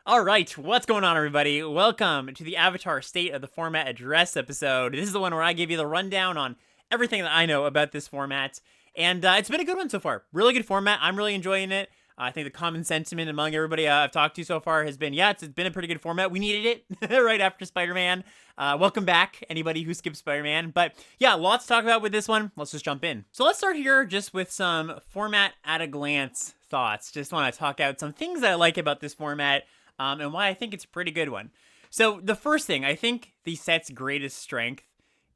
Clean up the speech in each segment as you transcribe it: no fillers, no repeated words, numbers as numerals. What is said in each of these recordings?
All right, what's going on, everybody? Welcome to the Avatar State of the Format Address episode. This is the one where I give you the rundown on everything that I know about this format, and it's been a good one so far. Really good format. I'm really enjoying it. I think the common sentiment among everybody I've talked to so far has been, yeah, it's been a pretty good format. We needed it right after Spider-Man. Welcome back, anybody who skipped Spider-Man. But yeah, lots to talk about with this one. Let's just jump in. So let's start here just with some format at a glance thoughts. Just want to talk out some things that I like about this format. And why I think it's a pretty good one. So the first thing, I think the set's greatest strength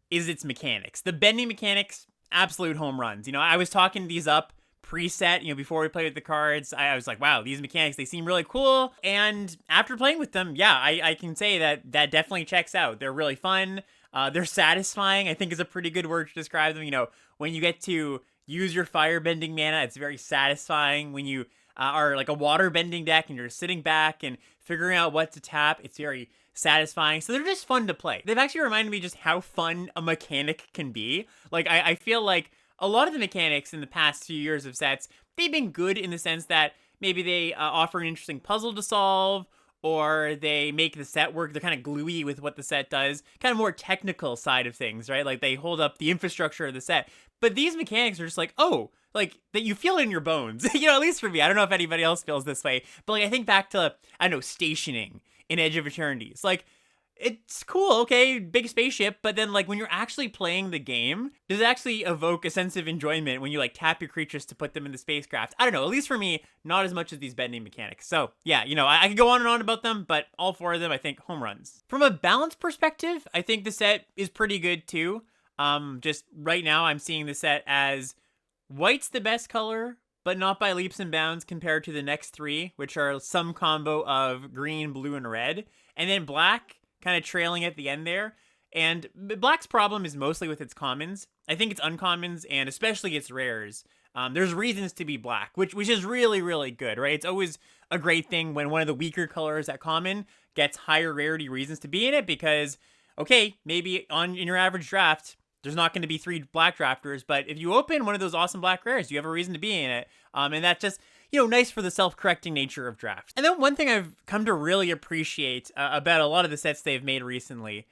is its mechanics. The bending mechanics, absolute home runs. I was talking these up preset, before we played with the cards. I was like, wow, these mechanics, they seem really cool. And after playing with them, yeah, I can say that definitely checks out. They're really fun. They're satisfying, I think is a pretty good word to describe them. When you get to use your firebending mana, it's very satisfying. When you are like a waterbending deck and you're sitting back and figuring out what to tap, it's very satisfying. So they're just fun to play. They've actually reminded me just how fun a mechanic can be. Like, I feel like a lot of the mechanics in the past few years of sets, they've been good in the sense that maybe they offer an interesting puzzle to solve, or they make the set work. They're kind of gluey with what the set does. Kind of more technical side of things, right? Like, they hold up the infrastructure of the set. But these mechanics are just like, oh, like, that you feel it in your bones. At least for me. I don't know if anybody else feels this way. But, like, I think back to, I don't know, stationing in Edge of Eternities. Like, it's cool, okay, big spaceship, but then, like, when you're actually playing the game, does it actually evoke a sense of enjoyment when you, like, tap your creatures to put them in the spacecraft? I don't know, at least for me, not as much as these bending mechanics. So, yeah, I could go on and on about them, but all four of them, I think, home runs. From a balance perspective, I think the set is pretty good, too. Just right now, I'm seeing the set as white's the best color, but not by leaps and bounds compared to the next three, which are some combo of green, blue, and red. And then black, kind of trailing at the end there. And black's problem is mostly with its commons. I think its uncommons, and especially its rares, there's reasons to be black, which is really, really good, right? It's always a great thing when one of the weaker colors at common gets higher rarity reasons to be in it, because, okay, maybe in your average draft, there's not going to be 3 black drafters, but if you open one of those awesome black rares, you have a reason to be in it. And that's just, nice for the self-correcting nature of drafts. And then one thing I've come to really appreciate about a lot of the sets they've made recently,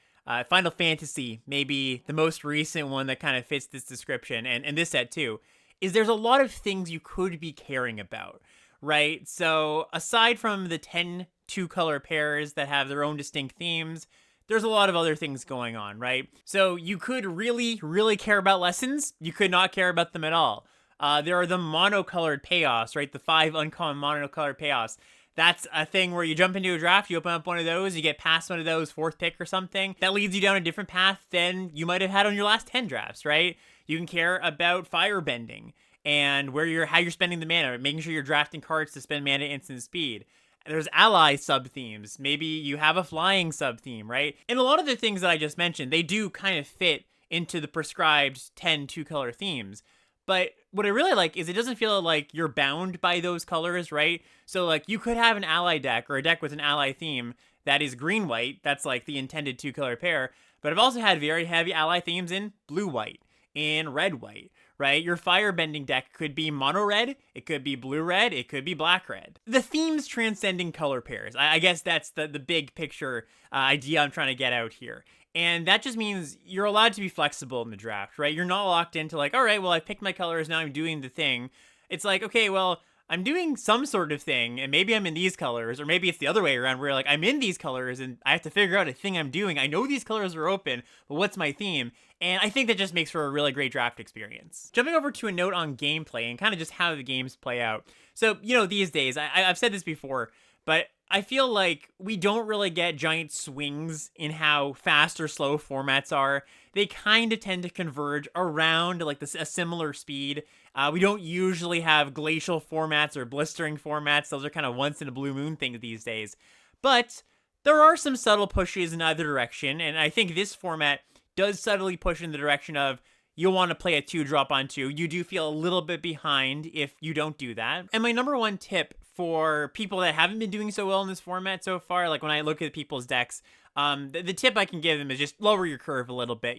Final Fantasy, maybe the most recent one that kind of fits this description, and this set too, is there's a lot of things you could be caring about, right? So aside from the 10 two-color pairs that have their own distinct themes, there's a lot of other things going on, right? So you could really, really care about lessons. You could not care about them at all. There are the monocolored payoffs, right? The 5 uncommon monocolored payoffs. That's a thing where you jump into a draft, you open up one of those, you get past one of those, 4th pick or something. That leads you down a different path than you might have had on your last 10 drafts, right? You can care about firebending and how you're spending the mana, making sure you're drafting cards to spend mana instant speed. There's ally sub-themes. Maybe you have a flying sub-theme, right? And a lot of the things that I just mentioned, they do kind of fit into the prescribed 10 two-color themes. But what I really like is it doesn't feel like you're bound by those colors, right? So, like, you could have an ally deck or a deck with an ally theme that is green-white. That's, like, the intended two-color pair. But I've also had very heavy ally themes in blue-white and red-white, right? Your firebending deck could be mono-red, it could be blue-red, it could be black-red. The themes transcending color pairs. I guess that's the big picture idea I'm trying to get out here. And that just means you're allowed to be flexible in the draft, right? You're not locked into like, all right, well, I picked my colors, now I'm doing the thing. It's like, okay, well, I'm doing some sort of thing, and maybe I'm in these colors, or maybe it's the other way around, where like I'm in these colors, and I have to figure out a thing I'm doing. I know these colors are open, but what's my theme? And I think that just makes for a really great draft experience. Jumping over to a note on gameplay, and kind of just how the games play out. So, these days, I've said this before, but I feel like we don't really get giant swings in how fast or slow formats are. They kind of tend to converge around like a similar speed. We don't usually have glacial formats or blistering formats. Those are kind of once in a blue moon things these days. But there are some subtle pushes in either direction, and I think this format does subtly push in the direction of you'll want to play a 2-drop on 2. You do feel a little bit behind if you don't do that. And my number one tip for people that haven't been doing so well in this format so far, like when I look at people's decks, the tip I can give them is just lower your curve a little bit.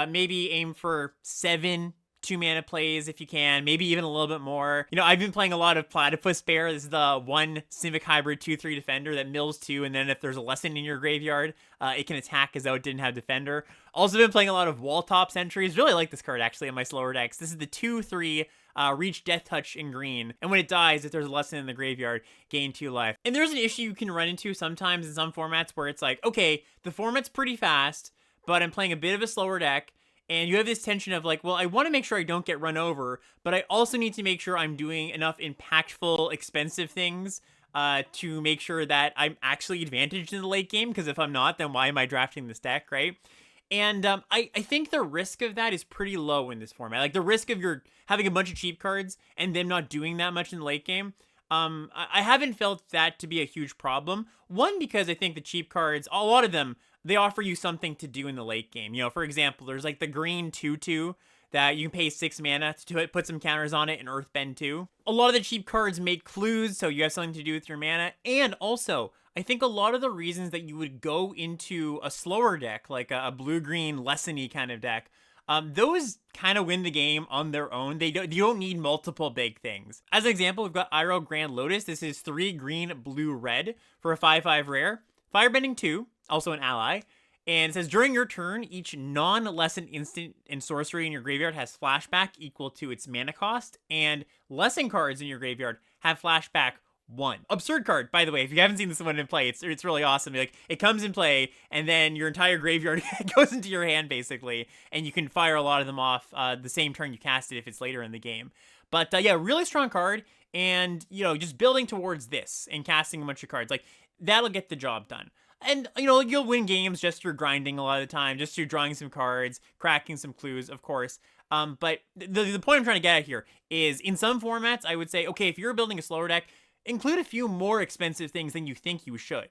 Maybe aim for 7 2 mana plays if you can, maybe even a little bit more. You know, I've been playing a lot of Platypus Bear. This is the 1 Simic Hybrid 2/3 defender that mills 2, and then if there's a lesson in your graveyard, it can attack as though it didn't have defender. Also been playing a lot of Wall-Top Sentries. Really like this card actually in my slower decks. This is the 2/3 reach Death Touch in green, and when it dies, if there's a lesson in the graveyard, gain 2 life. And there's an issue you can run into sometimes in some formats where it's like, okay, the format's pretty fast, but I'm playing a bit of a slower deck, and you have this tension of like, well, I want to make sure I don't get run over, but I also need to make sure I'm doing enough impactful, expensive things to make sure that I'm actually advantaged in the late game, because if I'm not, then why am I drafting this deck, right? And I think the risk of that is pretty low in this format. Like, the risk of your having a bunch of cheap cards and them not doing that much in the late game, I haven't felt that to be a huge problem. One, because I think the cheap cards, a lot of them, they offer you something to do in the late game. You know, for example, there's like the green 2/2 that you can pay 6 mana to it, put some counters on it, and Earthbend 2. A lot of the cheap cards make clues, so you have something to do with your mana. And also, I think a lot of the reasons that you would go into a slower deck, like a blue-green lesson-y kind of deck, those kind of win the game on their own. You don't need multiple big things. As an example, we've got Iroh Grand Lotus. This is 3 green, blue, red for a 5/5 rare. Firebending 2, also an ally. And it says, during your turn, each non-lesson instant and sorcery in your graveyard has flashback equal to its mana cost, and lesson cards in your graveyard have flashback 1. Absurd card, by the way. If you haven't seen this one in play, it's really awesome. Like, it comes in play, and then your entire graveyard goes into your hand, basically, and you can fire a lot of them off the same turn you cast it if it's later in the game. But yeah, really strong card, and, you know, just building towards this and casting a bunch of cards, like, that'll get the job done. And, you know, you'll win games just through grinding a lot of the time, just through drawing some cards, cracking some clues, of course. But the point I'm trying to get at here is, in some formats, I would say, okay, if you're building a slower deck, include a few more expensive things than you think you should.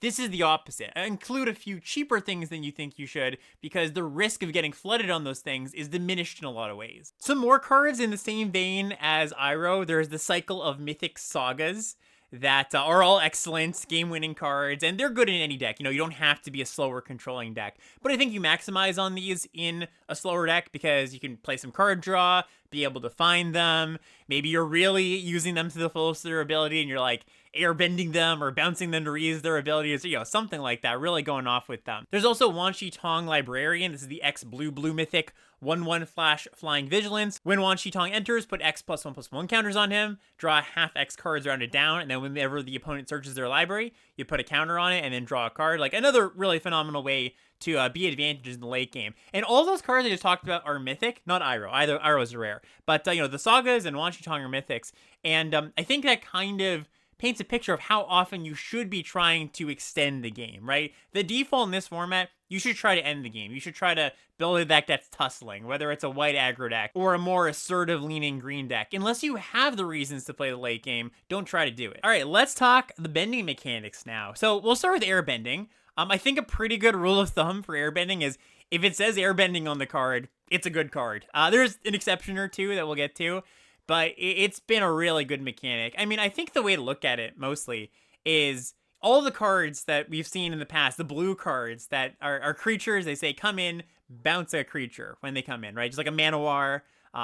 This is the opposite. Include a few cheaper things than you think you should, because the risk of getting flooded on those things is diminished in a lot of ways. Some more cards in the same vein as Iroh. There's the cycle of Mythic Sagas that are all excellent game-winning cards, and they're good in any deck. You know, you don't have to be a slower controlling deck. But I think you maximize on these in a slower deck because you can play some card draw, be able to find them. Maybe you're really using them to the fullest of their ability, and you're like airbending them or bouncing them to reuse their abilities, or, you know, something like that, really going off with them. There's also Wan Shi Tong Librarian. This is the X blue mythic 1/1 flash flying vigilance. When Wan Shi Tong enters, put X +1/+1 counters on him, draw half X cards rounded down, and then whenever the opponent searches their library, you put a counter on it and then draw a card. Like, another really phenomenal way to be advantages in the late game. And all those cards I just talked about are mythic, not Iroh. Either Iroh's rare. But, you know, the sagas and Wan Shi Tong are mythics. And I think that kind of paints a picture of how often you should be trying to extend the game, right? The default in this format, you should try to end the game. You should try to build a deck that's tussling, whether it's a white aggro deck or a more assertive leaning green deck. Unless you have the reasons to play the late game, don't try to do it. All right, let's talk the bending mechanics now. So we'll start with airbending. I think a pretty good rule of thumb for airbending is if it says airbending on the card, it's a good card. There's an exception or two that we'll get to, but it's been a really good mechanic. I mean, I think the way to look at it mostly is all the cards that we've seen in the past, the blue cards that are creatures, they say come in, bounce a creature when they come in, right? Just like a Manowar.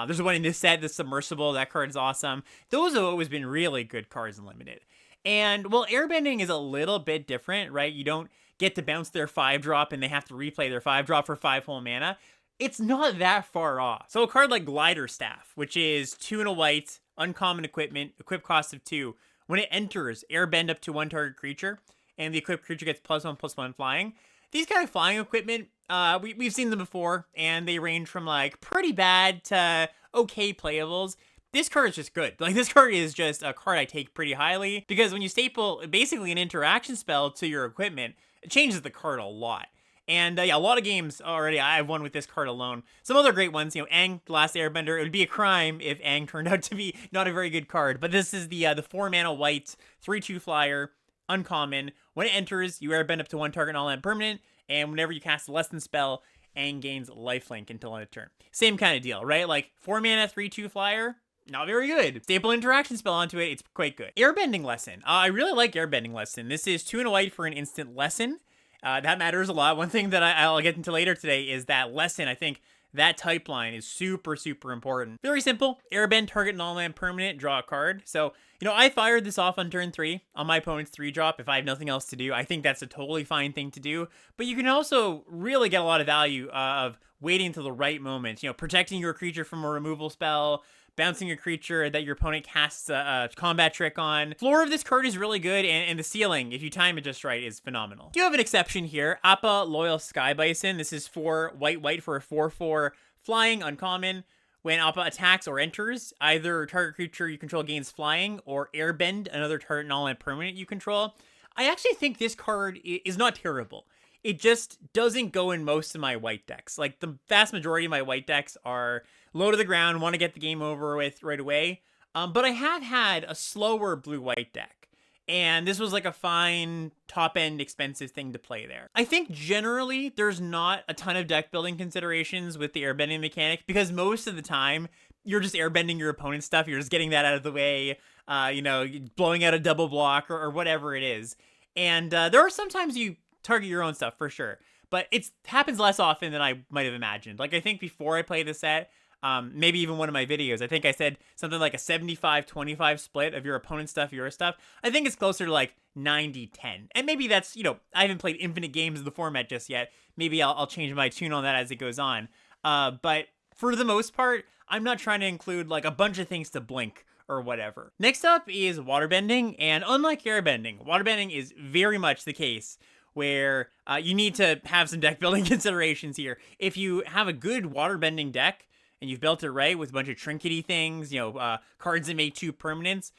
There's one in this set, the Submersible. That card is awesome. Those have always been really good cards in Limited. And, well, airbending is a little bit different, right? You don't get to bounce their 5-drop and they have to replay their 5-drop for 5 whole mana. It's not that far off. So a card like Glider Staff, which is 2 and a white, uncommon equipment, equip cost of 2. When it enters, airbend up to 1 target creature, and the equipped creature gets +1/+1 flying. These kind of flying equipment, we've seen them before, and they range from, like, pretty bad to okay playables. This card is just good. Like, this card is just a card I take pretty highly, because when you staple basically an interaction spell to your equipment, it changes the card a lot. And yeah, a lot of games already I've won with this card alone. Some other great ones, you know, Aang, The Last Airbender. It would be a crime if Aang turned out to be not a very good card. But this is the 4-mana white, 3/2 flyer, uncommon. When it enters, you airbend up to 1 target all-land permanent. And whenever you cast a less than spell, Aang gains lifelink until end of turn. Same kind of deal, right? Like, 4-mana, 3/2 flyer, not very good. Staple interaction spell onto it, it's quite good. Airbending Lesson. I really like Airbending Lesson. This is 2 and a white for an instant lesson. That matters a lot. One thing that I'll get into later today is that lesson. I think that type line is super, super important. Very simple. Airbend, target non-land permanent, draw a card. So, I fired this off on turn 3 on my opponent's 3-drop if I have nothing else to do. I think that's a totally fine thing to do. But you can also really get a lot of value of waiting till the right moment. Protecting your creature from a removal spell, bouncing a creature that your opponent casts a combat trick on. Floor of this card is really good, and the ceiling, if you time it just right, is phenomenal. Do have an exception here. Appa Loyal Sky Bison. This is 4 white for a 4/4 flying uncommon. When Appa attacks or enters, either target creature you control gains flying, or Airbend, another target non-land permanent you control. I actually think this card is not terrible. It just doesn't go in most of my white decks. Like, the vast majority of my white decks are low to the ground, want to get the game over with right away. But I have had a slower blue-white deck. And this was like a fine, top-end, expensive thing to play there. I think generally there's not a ton of deck building considerations with the airbending mechanic, because most of the time you're just airbending your opponent's stuff. You're just getting that out of the way, blowing out a double block or whatever it is. And there are sometimes you target your own stuff for sure, but it happens less often than I might have imagined. Like, I think before I played the set, maybe even one of my videos, I think I said something like a 75-25 split of your opponent's stuff, your stuff. I think it's closer to like 90-10. And maybe that's, I haven't played infinite games of the format just yet. Maybe I'll change my tune on that as it goes on. But for the most part, I'm not trying to include like a bunch of things to blink or whatever. Next up is Waterbending, and unlike Airbending, Waterbending is very much the case where you need to have some deck building considerations here. If you have a good Waterbending deck, and you've built it right with a bunch of trinkety things, cards that make 2 permanents,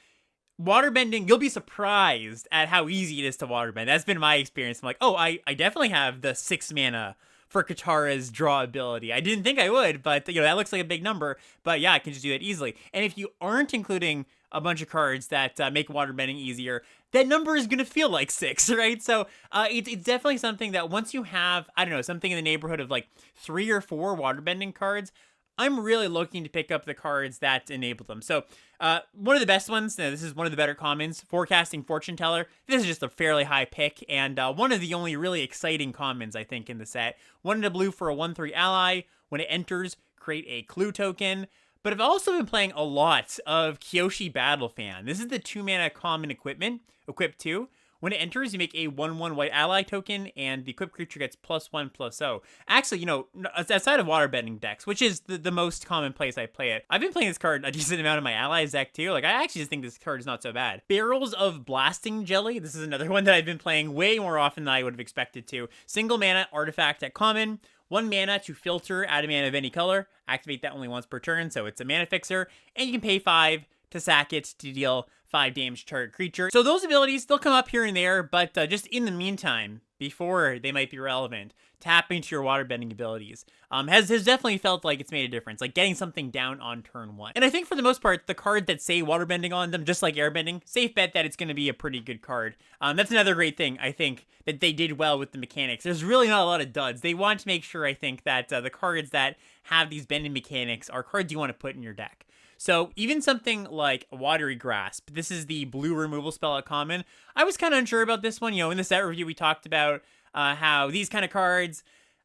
Waterbending, you'll be surprised at how easy it is to waterbend. That's been my experience. I'm like, oh, I definitely have the 6 mana for Katara's draw ability. I didn't think I would, but that looks like a big number. But yeah, I can just do that easily. And if you aren't including a bunch of cards that make waterbending easier, that number is going to feel like 6, right? So it's definitely something that once you have, I don't know, something in the neighborhood of like 3 or 4 waterbending cards, I'm really looking to pick up the cards that enable them. So one of the best ones, this is one of the better commons, Forecasting Fortune Teller. This is just a fairly high pick, and one of the only really exciting commons, I think, in the set. 1 and a blue for a 1/3 ally. When it enters, create a clue token. But I've also been playing a lot of Kyoshi Battle Fan. This is the 2 mana common equipment, equip 2. When it enters, you make a 1/1 white ally token, and the equipped creature gets +1/+0. Actually, outside of waterbending decks, which is the most common place I play it, I've been playing this card a decent amount in my allies deck too. Like, I actually just think this card is not so bad. Barrels of Blasting Jelly. This is another one that I've been playing way more often than I would have expected to. Single mana artifact at common. 1 mana to filter, add a mana of any color. Activate that only once per turn, so it's a mana fixer. And you can pay 5 to sack it to deal 5 damage to target creature. So those abilities, they'll come up here and there, but just in the meantime, before they might be relevant, tapping to your waterbending abilities has definitely felt like it's made a difference, like getting something down on turn 1. And I think for the most part, the cards that say waterbending on them, just like airbending, safe bet that it's going to be a pretty good card. That's another great thing, I think, that they did well with the mechanics. There's really not a lot of duds. They want to make sure, I think, that the cards that have these bending mechanics are cards you want to put in your deck. So even something like Watery Grasp, this is the blue removal spell at common. I was kind of unsure about this one. In the set review, we talked about how these kind of cards,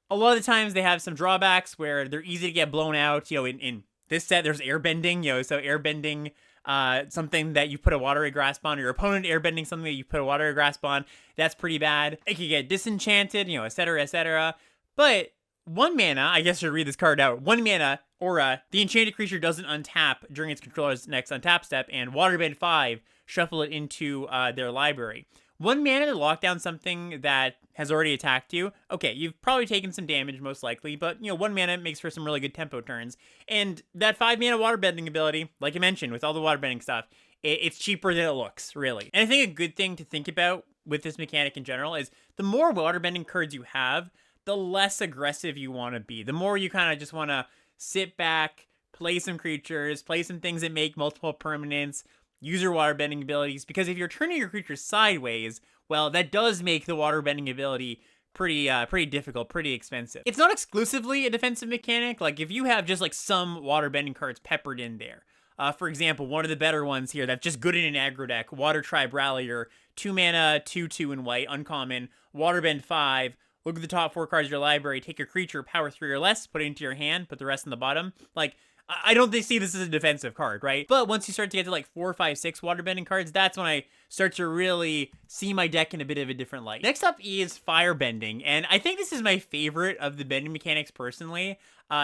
a lot of the times they have some drawbacks where they're easy to get blown out. In this set, there's airbending, so airbending, something that you put a Watery Grasp on, or your opponent airbending something that you put a Watery Grasp on, that's pretty bad. It could get disenchanted, etc., etc. But 1 mana, I guess I should read this card out. 1 mana, aura, the enchanted creature doesn't untap during its controller's next untap step, and Waterbend 5, shuffle it into their library. 1 mana to lock down something that has already attacked you. Okay, you've probably taken some damage, most likely, but, 1 mana makes for some really good tempo turns. And that 5 mana waterbending ability, like I mentioned, with all the waterbending stuff, it's cheaper than it looks, really. And I think a good thing to think about with this mechanic in general is the more waterbending cards you have, the less aggressive you want to be. The more you kind of just want to sit back, play some creatures, play some things that make multiple permanents, use your waterbending abilities, because if you're turning your creatures sideways, well, that does make the waterbending ability pretty difficult, pretty expensive. It's not exclusively a defensive mechanic. Like, if you have just like some waterbending cards peppered in there, for example, one of the better ones here that's just good in an aggro deck, Water Tribe Rallier, 2 mana, 2/2 in white, uncommon, Waterbend 5, look at the top 4 cards of your library, take your creature, power 3 or less, put it into your hand, put the rest in the bottom. Like, I don't see this as a defensive card, right? But once you start to get to like 4, 5, 6 Waterbending cards, that's when I start to really see my deck in a bit of a different light. Next up is Firebending, and I think this is my favorite of the bending mechanics personally.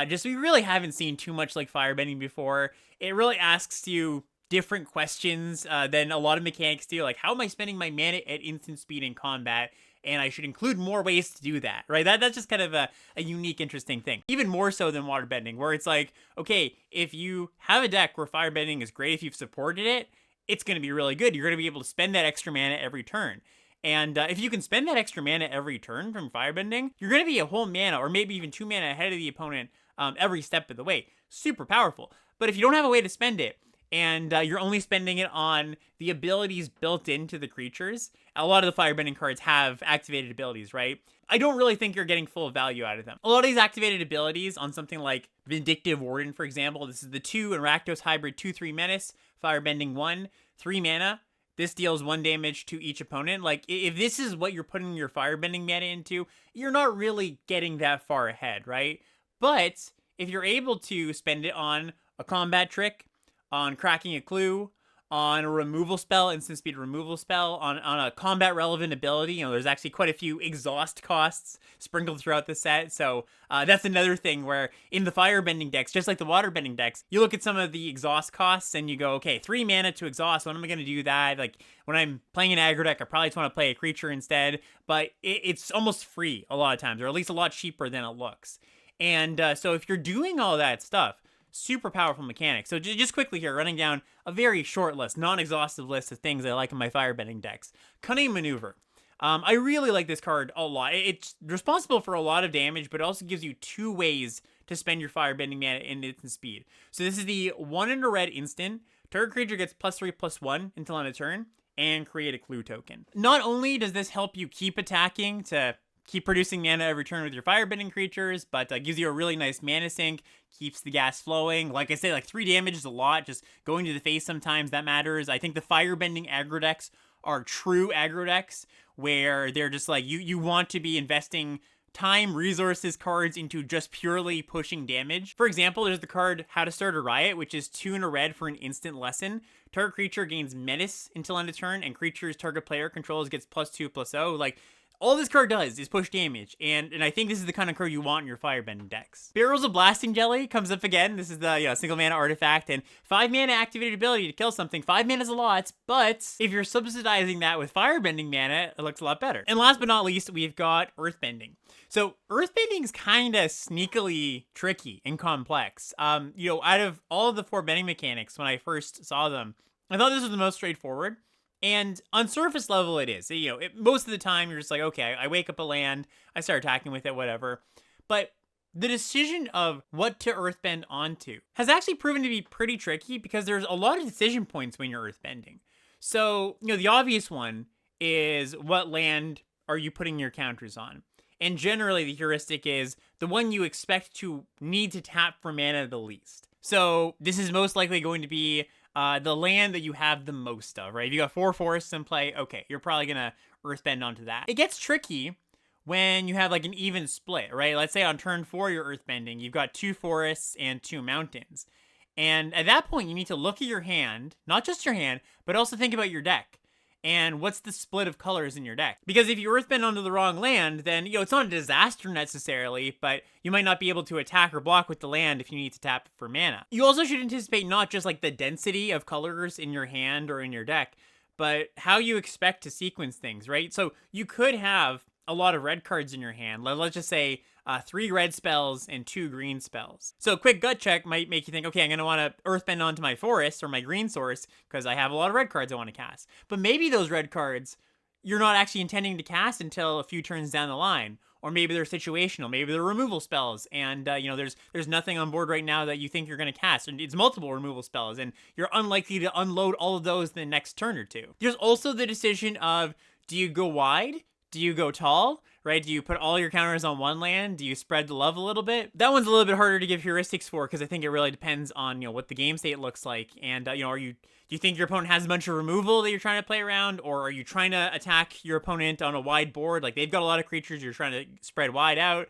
Just we really haven't seen too much like Firebending before. It really asks you different questions than a lot of mechanics do, like how am I spending my mana at instant speed in combat? And I should include more ways to do that, right? That's just kind of a unique, interesting thing. Even more so than Waterbending, where it's like, okay, if you have a deck where Firebending is great, if you've supported it, it's going to be really good. You're going to be able to spend that extra mana every turn. And if you can spend that extra mana every turn from Firebending, you're going to be a whole mana, or maybe even 2 mana ahead of the opponent every step of the way. Super powerful. But if you don't have a way to spend it, and you're only spending it on the abilities built into the creatures. A lot of the Firebending cards have activated abilities, right? I don't really think you're getting full value out of them. A lot of these activated abilities on something like Vindictive Warden, for example, this is the 2 and Rakdos Hybrid 2/3 Menace, Firebending 1, 3 mana. This deals 1 damage to each opponent. Like, if this is what you're putting your Firebending mana into, you're not really getting that far ahead, right? But if you're able to spend it on a combat trick, on cracking a clue, on a removal spell, instant speed removal spell, on a combat relevant ability. You know, there's actually quite a few exhaust costs sprinkled throughout the set. So that's another thing where in the Firebending decks, just like the Waterbending decks, you look at some of the exhaust costs and you go, okay, 3 mana to exhaust. When am I going to do that? Like when I'm playing an aggro deck, I probably just want to play a creature instead. But it's almost free a lot of times, or at least a lot cheaper than it looks. And so if you're doing all that stuff, super powerful mechanic. So just quickly here, running down a very short list, non-exhaustive list of things I like in my Firebending decks. Cunning Maneuver. I really like this card a lot. It's responsible for a lot of damage, but it also gives you 2 ways to spend your Firebending mana in instant speed. So this is the 1 in a red instant. Target creature gets +3/+1 until end of turn, and create a clue token. Not only does this help you keep attacking to keep producing mana every turn with your Firebending creatures, but gives you a really nice mana sink, keeps the gas flowing. Like I say, like 3 damage is a lot. Just going to the face sometimes, that matters. I think the Firebending aggro decks are true aggro decks, where they're just like, you want to be investing time, resources, cards into just purely pushing damage. For example, there's the card How to Start a Riot, which is 2 in a red for an instant lesson. Target creature gains menace until end of turn, and creatures target player controls gets +2/+0. Like, all this card does is push damage, and I think this is the kind of card you want in your Firebending decks. Barrels of Blasting Jelly comes up again. This is the single mana artifact, and 5 mana activated ability to kill something. 5 mana is a lot, but if you're subsidizing that with Firebending mana, it looks a lot better. And last but not least, we've got Earthbending. So Earthbending is kind of sneakily tricky and complex. Out of all of the 4 bending mechanics, when I first saw them, I thought this was the most straightforward. And on surface level, it is. Most of the time, you're just like, okay, I wake up a land, I start attacking with it, whatever. But the decision of what to earthbend onto has actually proven to be pretty tricky, because there's a lot of decision points when you're earthbending. So, the obvious one is, what land are you putting your counters on? And generally, the heuristic is the one you expect to need to tap for mana the least. So this is most likely going to be the land that you have the most of, right? If you got 4 forests in play, okay, you're probably gonna earthbend onto that. It gets tricky when you have like an even split, right? Let's say on turn 4 you're earthbending, you've got 2 forests and 2 mountains. And at that point, you need to look at your hand, not just your hand, but also think about your deck. And what's the split of colors in your deck? Because if you earthbend onto the wrong land, then, it's not a disaster necessarily, but you might not be able to attack or block with the land if you need to tap for mana. You also should anticipate not just like the density of colors in your hand or in your deck, but how you expect to sequence things, right? So you could have a lot of red cards in your hand. Let's just say 3 red spells and 2 green spells. So a quick gut check might make you think, okay, I'm going to want to earthbend onto my forest or my green source because I have a lot of red cards I want to cast. But maybe those red cards you're not actually intending to cast until a few turns down the line. Or maybe they're situational, maybe they're removal spells, and there's nothing on board right now that you think you're going to cast, and it's multiple removal spells, and you're unlikely to unload all of those in the next turn or two. There's also the decision of, do you go wide Do you go tall, right? Do you put all your counters on one land? Do you spread the love a little bit? That one's a little bit harder to give heuristics for because I think it really depends on, what the game state looks like. And, do you think your opponent has a bunch of removal that you're trying to play around? Or are you trying to attack your opponent on a wide board? Like, they've got a lot of creatures, you're trying to spread wide out.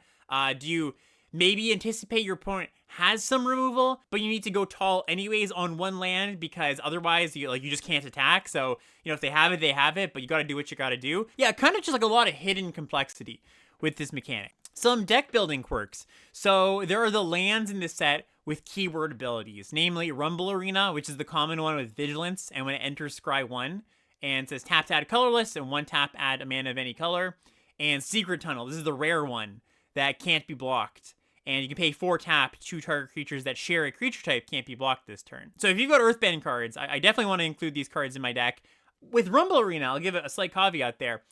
Do you maybe anticipate your opponent has some removal, but you need to go tall anyways on one land because otherwise you just can't attack. So, if they have it, but you got to do what you got to do. Yeah, kind of just like a lot of hidden complexity with this mechanic. Some deck building quirks. So there are the lands in this set with keyword abilities, namely Rumble Arena, which is the common one with Vigilance, and when it enters scry 1, and it says tap to add colorless, and 1 tap add a mana of any color. And Secret Tunnel, this is the rare one that can't be blocked. And you can pay 4 tap, 2 target creatures that share a creature type can't be blocked this turn. So if you've got Earthbending cards, I definitely want to include these cards in my deck. With Rumble Arena, I'll give it a slight caveat there.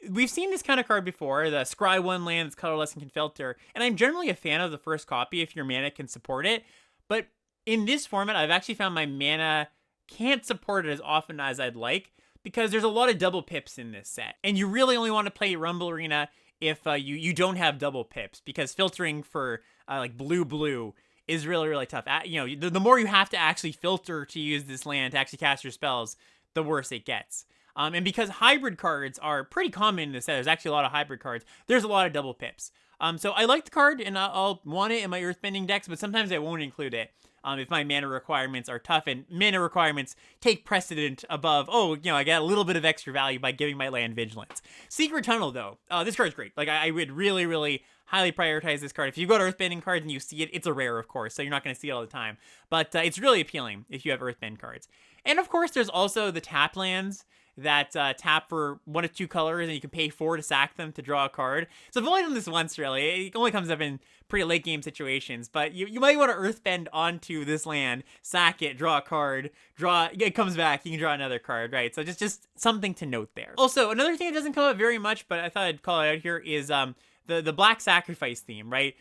We've seen this kind of card before, the scry 1 land that's colorless and can filter, and I'm generally a fan of the first copy if your mana can support it, but in this format, I've actually found my mana can't support it as often as I'd like, because there's a lot of double pips in this set, and you really only want to play Rumble Arena if you don't have double pips, because filtering for like blue is really, really tough. The more you have to actually filter to use this land to actually cast your spells, the worse it gets. And because hybrid cards are pretty common in this set, there's actually a lot of hybrid cards, there's a lot of double pips. So I like the card, and I'll want it in my Earthbending decks, but sometimes I won't include it if my mana requirements are tough, and mana requirements take precedent above, I get a little bit of extra value by giving my land Vigilance. Secret Tunnel, though, this card's great. Like, I would really, really highly prioritize this card. If you've got Earthbending cards and you see it, it's a rare, of course, so you're not going to see it all the time. But it's really appealing if you have Earthbend cards. And, of course, there's also the tap lands that tap for 1 of 2 colors, and you can pay 4 to sack them to draw a card. So I've only done this once, really. It only comes up in pretty late game situations, but you might want to Earthbend onto this land, sack it, draw a card, it comes back, you can draw another card, right? So just something to note there. Also, another thing that doesn't come up very much, but I thought I'd call it out here, is the Black Sacrifice theme, right?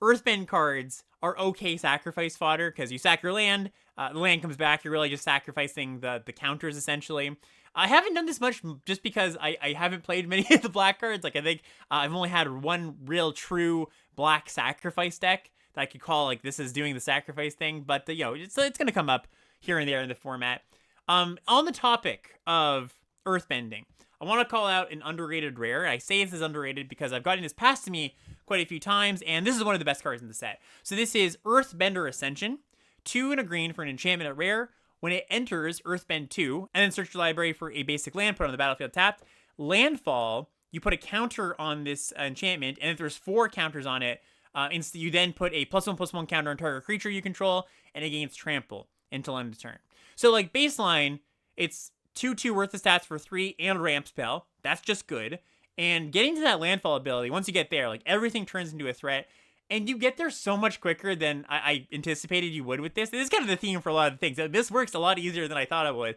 Earthbend cards are okay sacrifice fodder, because you sack your land, the land comes back, you're really just sacrificing the counters, essentially. I haven't done this much just because I haven't played many of the black cards. Like, I think I've only had one real true black sacrifice deck that I could call, like, this is doing the sacrifice thing. But, it's going to come up here and there in the format. On the topic of Earthbending, I want to call out an underrated rare. I say this is underrated because I've gotten this passed to me quite a few times, and this is one of the best cards in the set. So this is Earthbender Ascension, 2 and a green for an enchantment at rare. When it enters Earthbend 2, and then search your library for a basic land, put on the battlefield tapped, landfall, you put a counter on this enchantment, and if there's 4 counters on it, you then put a +1/+1 counter on target creature you control, and it gains trample until end of turn. So, like, baseline, it's 2/2 worth of stats for 3 and ramp spell. That's just good. And getting to that landfall ability, once you get there, like, everything turns into a threat. And you get there so much quicker than I anticipated you would with this. This is kind of the theme for a lot of things. This works a lot easier than I thought it would.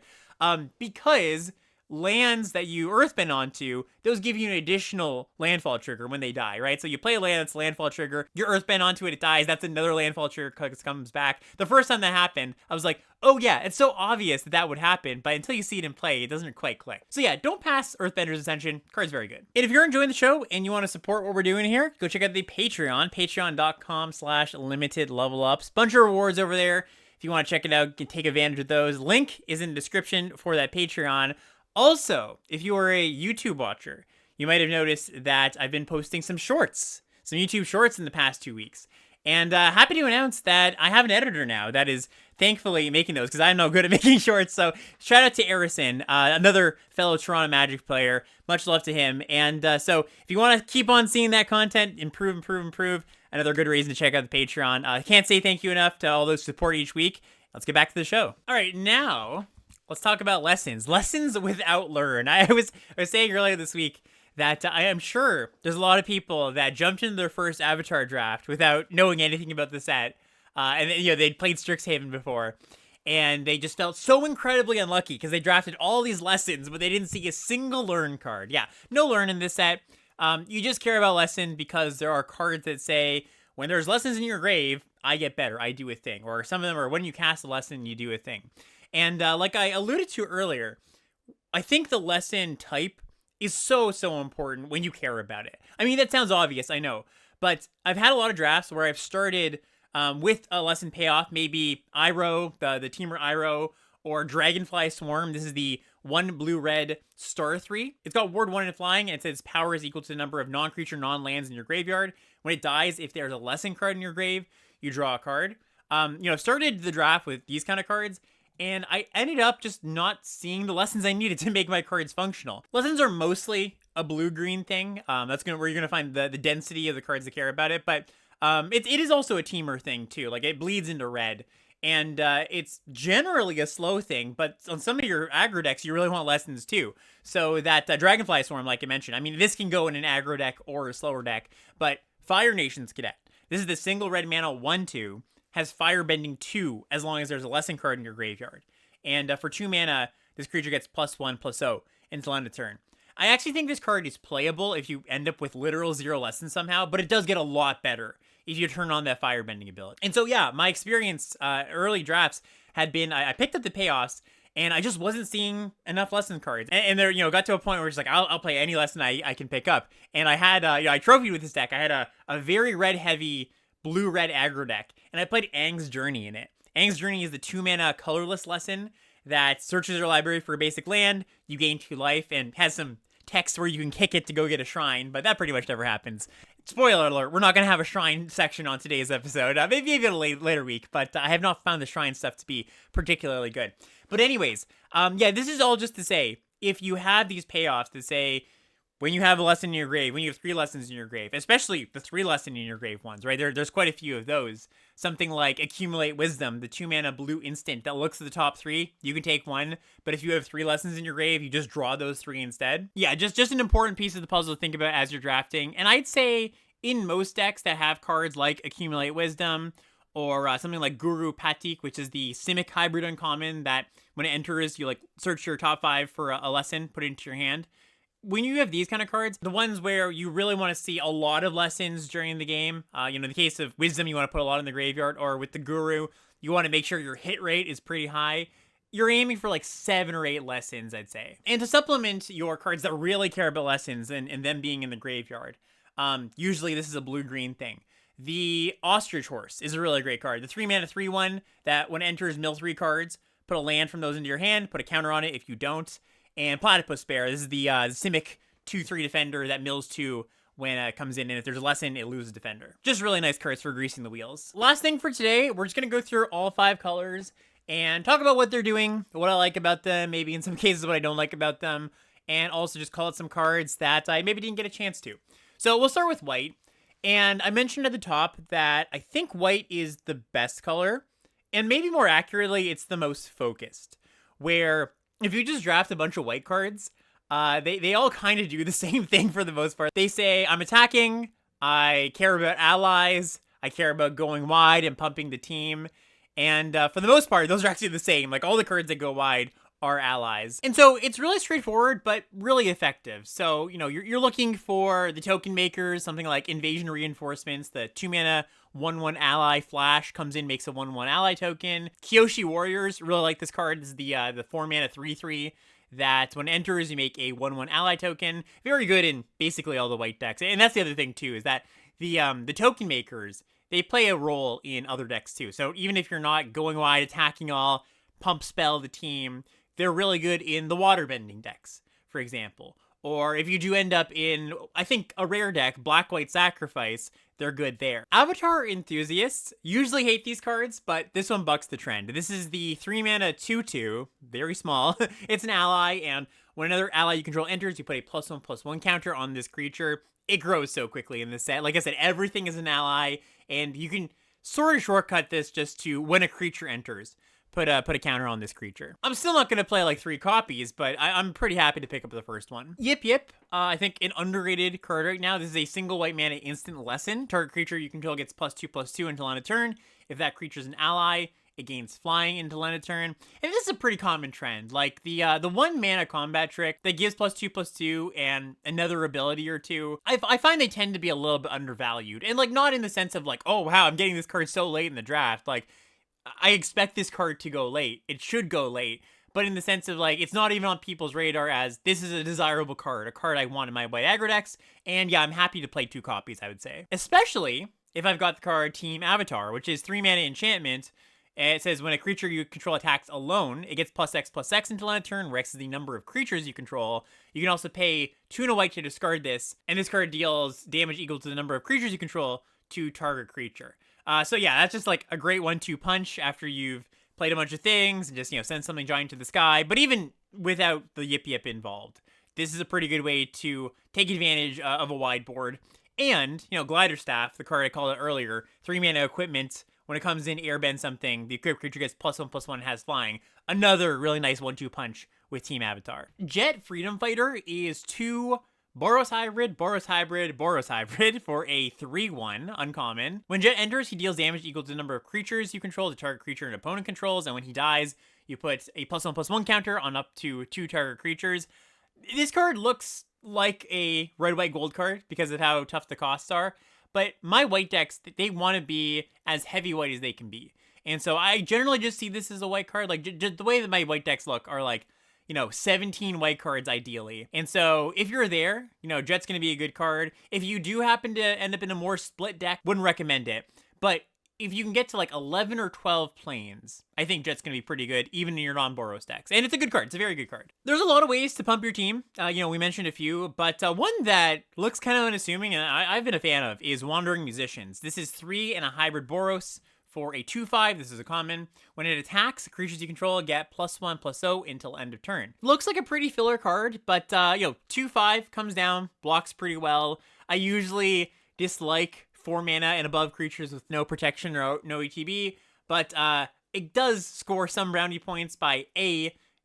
Because lands that you Earthbend onto, those give you an additional landfall trigger when they die, right? So you play a land that's landfall trigger, you Earthbend onto it, it dies, that's another landfall trigger comes back. The first time that happened, I was like, oh yeah, it's so obvious that would happen, but until you see it in play, it doesn't quite click. So yeah, don't pass Earthbender's Ascension. Card's very good. And if you're enjoying the show and you want to support what we're doing here, go check out the Patreon, patreon.com/limitedlevelups. Bunch of rewards over there. If you want to check it out, you can take advantage of those. Link is in the description for that Patreon. Also, if you are a YouTube watcher, you might have noticed that I've been posting some YouTube shorts in the past 2 weeks. And happy to announce that I have an editor now that is thankfully making those, because I'm no good at making shorts. So shout out to Arison, another fellow Toronto Magic player. Much love to him. And so if you want to keep on seeing that content, improve, another good reason to check out the Patreon. I can't say thank you enough to all those support each week. Let's get back to the show. All right, now let's talk about lessons. Lessons without learn. I was saying earlier this week that I am sure there's a lot of people that jumped into their first Avatar draft without knowing anything about the set. And they'd played Strixhaven before, and they just felt so incredibly unlucky because they drafted all these lessons, but they didn't see a single learn card. Yeah, no learn in this set. You just care about lesson because there are cards that say, when there's lessons in your grave, I get better, I do a thing. Or some of them are, when you cast a lesson, you do a thing. And like I alluded to earlier, I think the lesson type is so, so important when you care about it. I mean, that sounds obvious, I know, but I've had a lot of drafts where I've started with a lesson payoff, maybe Iroh, the Teamer Iroh, or Dragonfly Swarm. This is the 1 blue-red star 3. It's got ward 1 in flying, and it says power is equal to the number of non-creature, non-lands in your graveyard. When it dies, if there's a lesson card in your grave, you draw a card. Started the draft with these kind of cards, and I ended up just not seeing the lessons I needed to make my cards functional. Lessons are mostly a blue-green thing. That's where you're gonna find the density of the cards that care about it, but it is also a teamer thing too. Like, it bleeds into red. And it's generally a slow thing, but on some of your aggro decks, you really want lessons too. So that Dragonfly Swarm, like I mentioned, I mean, this can go in an aggro deck or a slower deck, but Fire Nation's Cadet. This is the single red mana 1/2, has Firebending 2 as long as there's a lesson card in your graveyard. And for 2 mana, this creature gets +1/+0 until end of turn. I actually think this card is playable if you end up with literal 0 lessons somehow, but it does get a lot better if you turn on that Firebending ability. And so, yeah, my experience early drafts had been, I picked up the payoffs, and I just wasn't seeing enough lesson cards. And there, got to a point where it's like, I'll play any lesson I can pick up. And I had, I trophied with this deck. I had a very red-heavy, blue-red aggro deck, and I played Aang's Journey in it. Aang's Journey is the 2-mana colorless lesson that searches your library for a basic land, you gain 2 life, and has some text where you can kick it to go get a shrine, but that pretty much never happens. Spoiler alert, we're not going to have a shrine section on today's episode. Maybe a later week, but I have not found the shrine stuff to be particularly good. But anyways, this is all just to say, if you have these payoffs to say, when you have a lesson in your grave, when you have 3 lessons in your grave, especially the 3 lesson in your grave ones, right? There's quite a few of those. Something like Accumulate Wisdom, the 2-mana blue instant that looks at the top 3. You can take 1, but if you have 3 lessons in your grave, you just draw those 3 instead. Yeah, just an important piece of the puzzle to think about as you're drafting. And I'd say in most decks that have cards like Accumulate Wisdom, or something like Guru Patik, which is the Simic hybrid uncommon that when it enters, you search your top 5 for a lesson, put it into your hand. When you have these kind of cards, the ones where you really want to see a lot of lessons during the game, in the case of Wisdom, you want to put a lot in the graveyard, or with the Guru, you want to make sure your hit rate is pretty high. You're aiming for 7 or 8 lessons, I'd say. And to supplement your cards that really care about lessons and them being in the graveyard, usually this is a blue-green thing. The Ostrich Horse is a really great card. The 3-mana 3/1 that when it enters, mill 3 cards, put a land from those into your hand, put a counter on it if you don't. And Platypus Bear, this is the Simic 2/3 defender that mills 2 when it comes in, and if there's a lesson, it loses defender. Just really nice cards for greasing the wheels. Last thing for today, we're just going to go through all 5 colors and talk about what they're doing, what I like about them, maybe in some cases what I don't like about them, and also just call out some cards that I maybe didn't get a chance to. So we'll start with white, and I mentioned at the top that I think white is the best color, and maybe more accurately, it's the most focused, where if you just draft a bunch of white cards, they all kind of do the same thing for the most part. They say, I'm attacking, I care about allies, I care about going wide and pumping the team, and for the most part, those are actually the same. All the cards that go wide are allies. And so it's really straightforward, but really effective. So, you're looking for the token makers, something like Invasion Reinforcements, the 2-mana 1/1 ally flash comes in, makes a 1/1 ally token. Kyoshi Warriors, really like this card. This is the 4-mana 3/3 that when it enters, you make a 1/1 ally token. Very good in basically all the white decks. And that's the other thing too, is that the token makers, they play a role in other decks too. So even if you're not going wide, attacking all, pump spell the team, they're really good in the Waterbending decks, for example. Or if you do end up in, I think, a rare deck, Black-White Sacrifice, they're good there. Avatar enthusiasts usually hate these cards, but this one bucks the trend. This is the 3-mana 2/2, very small. It's an ally, and when another ally you control enters, you put a +1/+1 counter on this creature. It grows so quickly in this set. Like I said, everything is an ally, and you can sort of shortcut this just to when a creature enters. Put a counter on this creature. I'm still not going to play 3 copies, but I'm pretty happy to pick up the first one. Yip Yip, I think an underrated card right now. This is a single white mana instant lesson. Target creature you control gets +2/+2 until end of turn. If that creature's an ally, it gains flying until end of turn. And this is a pretty common trend. The 1 mana combat trick that gives +2/+2 and another ability or 2. I find they tend to be a little bit undervalued. And not in the sense of oh wow, I'm getting this card so late in the draft. I expect this card to go late. It should go late. but in the sense of like, it's not even on people's radar as this is a desirable card, a card I want in my white aggro decks. And yeah, I'm happy to play 2 copies, I would say. Especially if I've got the card Team Avatar, which is 3 mana enchantment. And it says when a creature you control attacks alone, it gets +X/+X until end of turn, where X is the number of creatures you control. You can also pay 2 and a white to discard this, and this card deals damage equal to the number of creatures you control to target creature. So yeah, that's just like a great 1-2 punch after you've played a bunch of things and just, send something giant to the sky. But even without the Yip Yip involved, this is a pretty good way to take advantage of a wide board. And, Glider Staff, the card I called it earlier, 3 mana equipment. When it comes in, airbend something, the equipped creature gets +1/+1 and has flying. Another really nice 1-2 punch with Team Avatar. Jet Freedom Fighter is 2 Boros Hybrid, Boros Hybrid, Boros Hybrid for a 3/1 uncommon. When Jet enters, he deals damage equal to the number of creatures you control to target creature an opponent controls, and when he dies, you put a +1/+1 counter on up to 2 target creatures. This card looks like a red-white gold card because of how tough the costs are. But my white decks, they want to be as heavy white as they can be. And so I generally just see this as a white card. Like, just the way that my white decks look are like, 17 white cards ideally. And so if you're there, Jet's going to be a good card. If you do happen to end up in a more split deck, wouldn't recommend it. But if you can get to like 11 or 12 planes, I think Jet's going to be pretty good, even in your non-Boros decks. And it's a good card. It's a very good card. There's a lot of ways to pump your team. We mentioned a few, but one that looks kind of unassuming, and I've been a fan of, is Wandering Musicians. This is 3 and a hybrid Boros for a 2/5. This is a common. When it attacks, the creatures you control get +1/+0 until end of turn. Looks like a pretty filler card, but 2/5 comes down, blocks pretty well. I usually dislike 4 mana and above creatures with no protection or no ETB, but it does score some roundy points by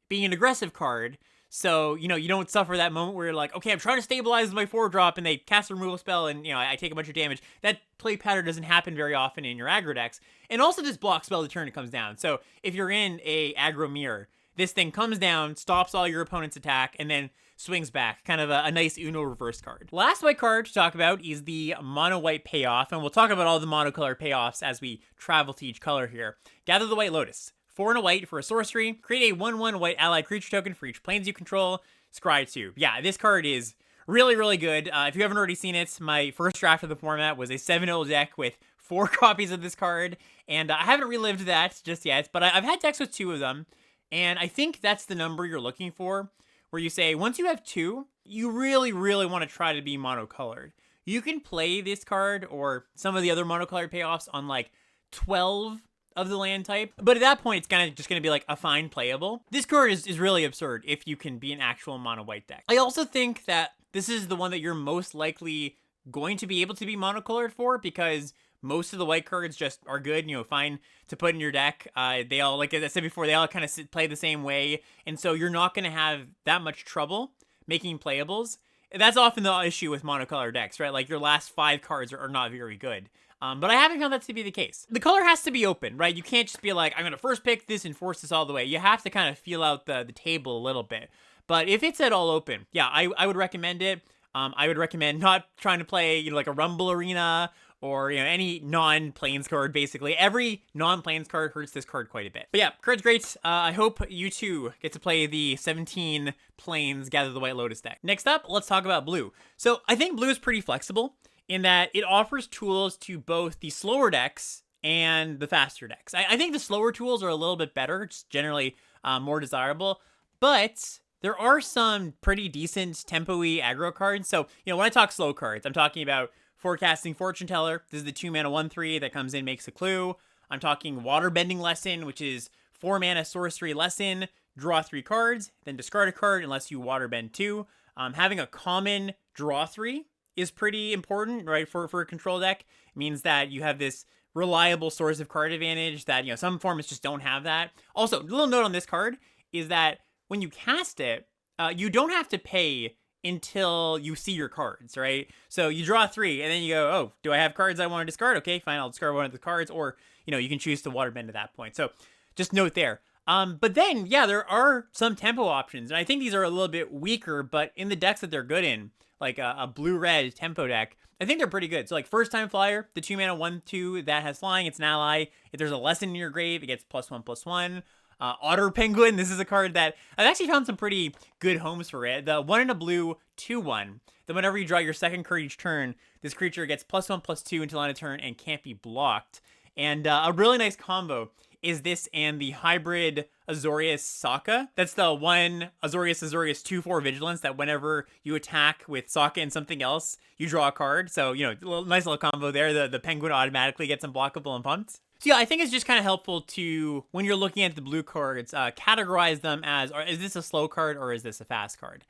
being an aggressive card. So, you don't suffer that moment where you're like, okay, I'm trying to stabilize my 4-drop and they cast a removal spell and, I take a bunch of damage. That play pattern doesn't happen very often in your aggro decks. And also this block spell the turn it comes down. So if you're in a aggro mirror, this thing comes down, stops all your opponent's attack, and then swings back. Kind of a nice Uno reverse card. Last white card to talk about is the mono white payoff, and we'll talk about all the monocolor payoffs as we travel to each color here. Gather the White Lotus. 4 and a white for a sorcery. Create a 1/1 white allied creature token for each planes you control. Scry 2. Yeah, this card is really, really good. If you haven't already seen it, my first draft of the format was a 7-0 deck with 4 copies of this card, and I haven't relived that just yet, but I've had decks with 2 of them, and I think that's the number you're looking for, where you say, once you have 2, you really, really want to try to be monocolored. You can play this card, or some of the other monocolored payoffs, on like 12 of the land type, but at that point, it's kind of just going to be like a fine playable. This card is really absurd if you can be an actual mono white deck. I also think that this is the one that you're most likely going to be able to be monocolored for, because most of the white cards just are good, fine to put in your deck. They all, like I said before, they all kind of play the same way, and so you're not going to have that much trouble making playables. That's often the issue with monocolor decks, right? Like, your last 5 cards are not very good. But I haven't found that to be the case. The color has to be open, right? You can't just be like, I'm going to first pick this and force this all the way. You have to kind of feel out the table a little bit. But if it's at all open, yeah, I would recommend it. I would recommend not trying to play, like a Rumble Arena or, any non-planes card, basically. Every non-planes card hurts this card quite a bit. But yeah, card's great. I hope you too get to play the 17 planes Gather the White Lotus deck. Next up, let's talk about blue. So I think blue is pretty flexible in that it offers tools to both the slower decks and the faster decks. I think the slower tools are a little bit better, just generally more desirable, but there are some pretty decent tempo-y aggro cards. So, when I talk slow cards, I'm talking about Forecasting Fortune Teller. This is the 2 mana 1/3 that comes in, makes a clue. I'm talking Waterbending Lesson, which is 4 mana sorcery lesson, draw 3 cards, then discard a card unless you waterbend 2. Having a common draw 3 is pretty important, right, for a control deck. It means that you have this reliable source of card advantage that, some formats just don't have that. Also, a little note on this card is that when you cast it, you don't have to pay until you see your cards, right? So you draw 3, and then you go, oh, do I have cards I want to discard? Okay, fine, I'll discard one of the cards, or, you can choose to waterbend at that point. So just note there. But then, yeah, there are some tempo options, and I think these are a little bit weaker, but in the decks that they're good in, like a blue-red tempo deck, I think they're pretty good. So, like, First Time Flyer, the 2 mana 1/2 that has flying, it's an ally. If there's a lesson in your grave, it gets +1/+1. Otter Penguin, this is a card that I've actually found some pretty good homes for it. The 1 in a blue 2/1. Then whenever you draw your second card each turn, this creature gets +1/+2 until end of turn and can't be blocked. And a really nice combo is this and the hybrid Azorius Sokka. That's the one Azorius 2/4 vigilance that whenever you attack with Sokka and something else, you draw a card. So, nice little combo there. The penguin automatically gets unblockable and pumped. So yeah, I think it's just kind of helpful to, when you're looking at the blue cards, categorize them as, or is this a slow card or is this a fast card?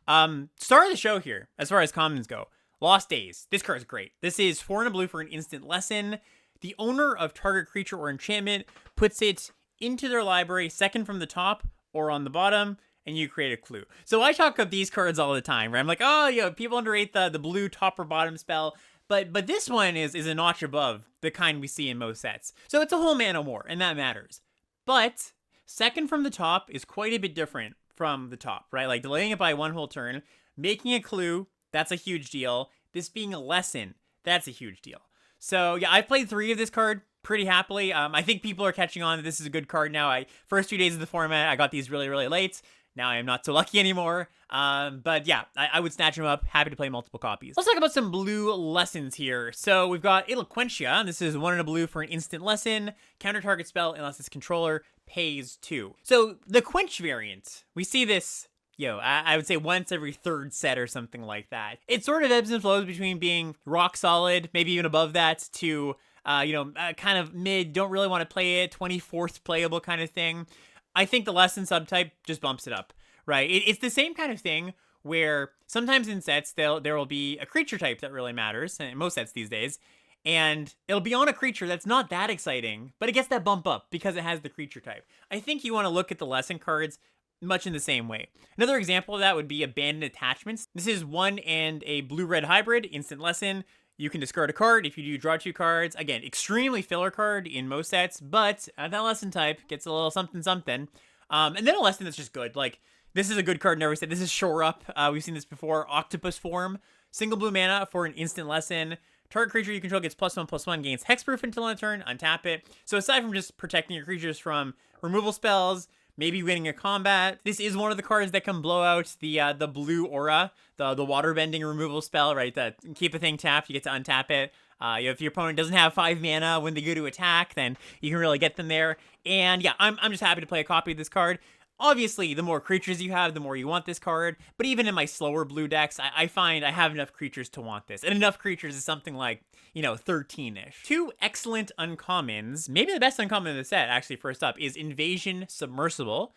Start of the show here, as far as commons go. Lost Days. This card's great. This is 4 in a blue for an instant lesson. The owner of target creature or enchantment puts it into their library, second from the top or on the bottom, and you create a clue. So I talk up these cards all the time, right? I'm like, oh, people underrate the blue top or bottom spell. But this one is a notch above the kind we see in most sets. So it's a whole mana more, and that matters. But second from the top is quite a bit different from the top, right? Like delaying it by 1 whole turn, making a clue, that's a huge deal. This being a lesson, that's a huge deal. So yeah, I've played 3 of this card pretty happily. I think people are catching on that this is a good card now. First 2 days of the format, I got these really, really late. Now I am not so lucky anymore. But yeah, I would snatch them up. Happy to play multiple copies. Let's talk about some blue lessons here. So we've got Eloquentia. This is 1 in a blue for an instant lesson. Counter target spell unless its controller pays 2. So the Quench variant, we see this, I would say once every 3rd set or something like that. It sort of ebbs and flows between being rock solid, maybe even above that, to, kind of mid, don't really want to play it, 24th playable kind of thing. I think the lesson subtype just bumps it up, right? It's the same kind of thing where sometimes in sets there will be a creature type that really matters, in most sets these days, and it'll be on a creature that's not that exciting, but it gets that bump up because it has the creature type. I think you want to look at the lesson cards much in the same way. Another example of that would be Abandoned Attachments. This is 1 and a blue-red hybrid, instant lesson. You can discard a card. If you do, draw 2 cards. Again, extremely filler card in most sets, but that lesson type gets a little something something. And then a lesson that's just good. Like, this is a good card in every set. This is Shore Up. We've seen this before. Octopus Form. Single blue mana for an instant lesson. Target creature you control gets +1/+1, gains hexproof until end of turn. Untap it. So aside from just protecting your creatures from removal spells, maybe winning a combat, this is one of the cards that can blow out the blue aura, the Waterbending removal spell, right? That keep a thing tapped, you get to untap it. If your opponent doesn't have 5 mana when they go to attack, then you can really get them there. And yeah, I'm just happy to play a copy of this card. Obviously, the more creatures you have, the more you want this card. But even in my slower blue decks, I find I have enough creatures to want this. And enough creatures is something like, 13-ish. 2 excellent uncommons, maybe the best uncommon in the set, actually, first up, is Invasion Submersible.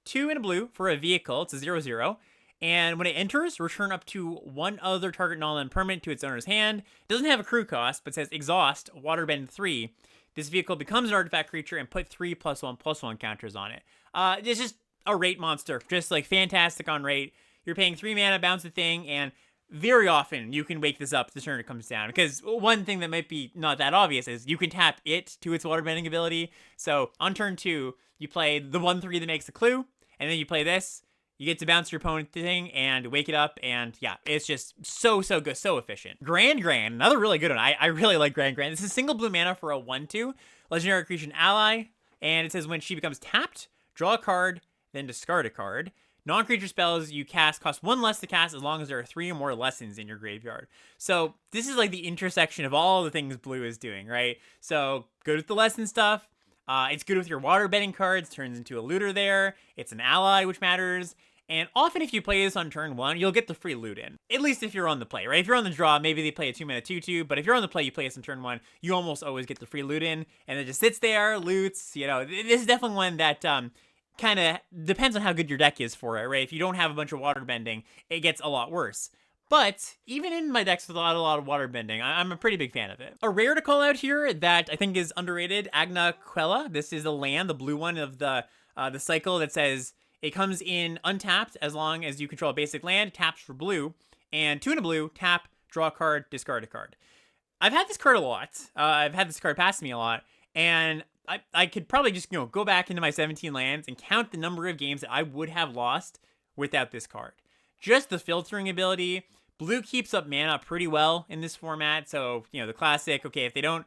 2 in a blue for a vehicle. It's a 0/0. And when it enters, return up to 1 other target non-land permanent to its owner's hand. It doesn't have a crew cost, but says Exhaust, Waterbend 3. This vehicle becomes an artifact creature and put 3 +1/+1 counters on it. It's just a rate monster. Just like fantastic on rate. You're paying 3 mana, bounce the thing, and very often you can wake this up the turn it comes down. Because one thing that might be not that obvious is you can tap it to its waterbending ability. So on turn 2, you play the 1/3 that makes the clue, and then you play this. You get to bounce your opponent thing and wake it up, and yeah, it's just so good, so efficient. Grand, another really good one. I really like Grand. This is single blue mana for a 1/2 legendary creature ally, and it says when she becomes tapped, draw a card, then discard a card. Non-creature spells you cast cost 1 less to cast as long as there are 3 or more lessons in your graveyard. So this is like the intersection of all the things blue is doing, right? So good with the lesson stuff. It's good with your waterbending cards, turns into a looter there. It's an ally, which matters. And often if you play this on turn 1, you'll get the free loot in. At least if you're on the play, right? If you're on the draw, maybe they play a 2-mana 2/2, but if you're on the play, you play this on turn 1, you almost always get the free loot in, and it just sits there, loots, This is definitely one that kind of depends on how good your deck is for it, right? If you don't have a bunch of waterbending, it gets a lot worse. But even in my decks with a lot of waterbending, I'm a pretty big fan of it. A rare to call out here that I think is underrated, Agna Quella. This is a land, the blue one of the cycle that says it comes in untapped as long as you control a basic land, taps for blue, and 2 in a blue, tap, draw a card, discard a card. I've had this card a lot. I've had this card pass me a lot, and I could probably just go back into my 17 lands and count the number of games that I would have lost without this card. Just the filtering ability. Blue keeps up mana pretty well in this format, so the classic. Okay, if they don't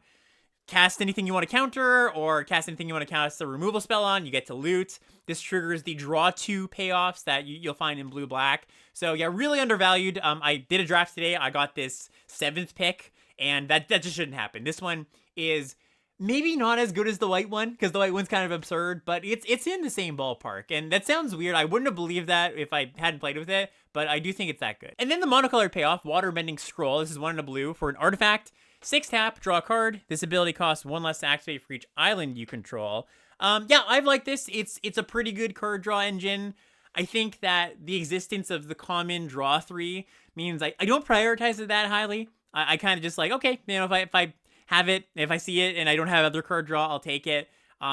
cast anything you want to counter or cast anything you want to cast a removal spell on, you get to loot. This triggers the draw 2 payoffs that you'll find in blue-black. So yeah, really undervalued. I did a draft today. I got this 7th pick, and that just shouldn't happen. This one is maybe not as good as the white one, because the white one's kind of absurd, but it's in the same ballpark. And that sounds weird. I wouldn't have believed that if I hadn't played with it, but I do think it's that good. And then the monocolored payoff, Waterbending Scroll. This is 1 in a blue for an artifact. 6 tap, draw a card. This ability costs 1 less to activate for each island you control. Yeah, I've liked this. It's a pretty good card draw engine. I think that the existence of the common draw 3 means I don't prioritize it that highly. I kind of just like, okay, you know, if I have it, if I see it and I don't have other card draw, I'll take it.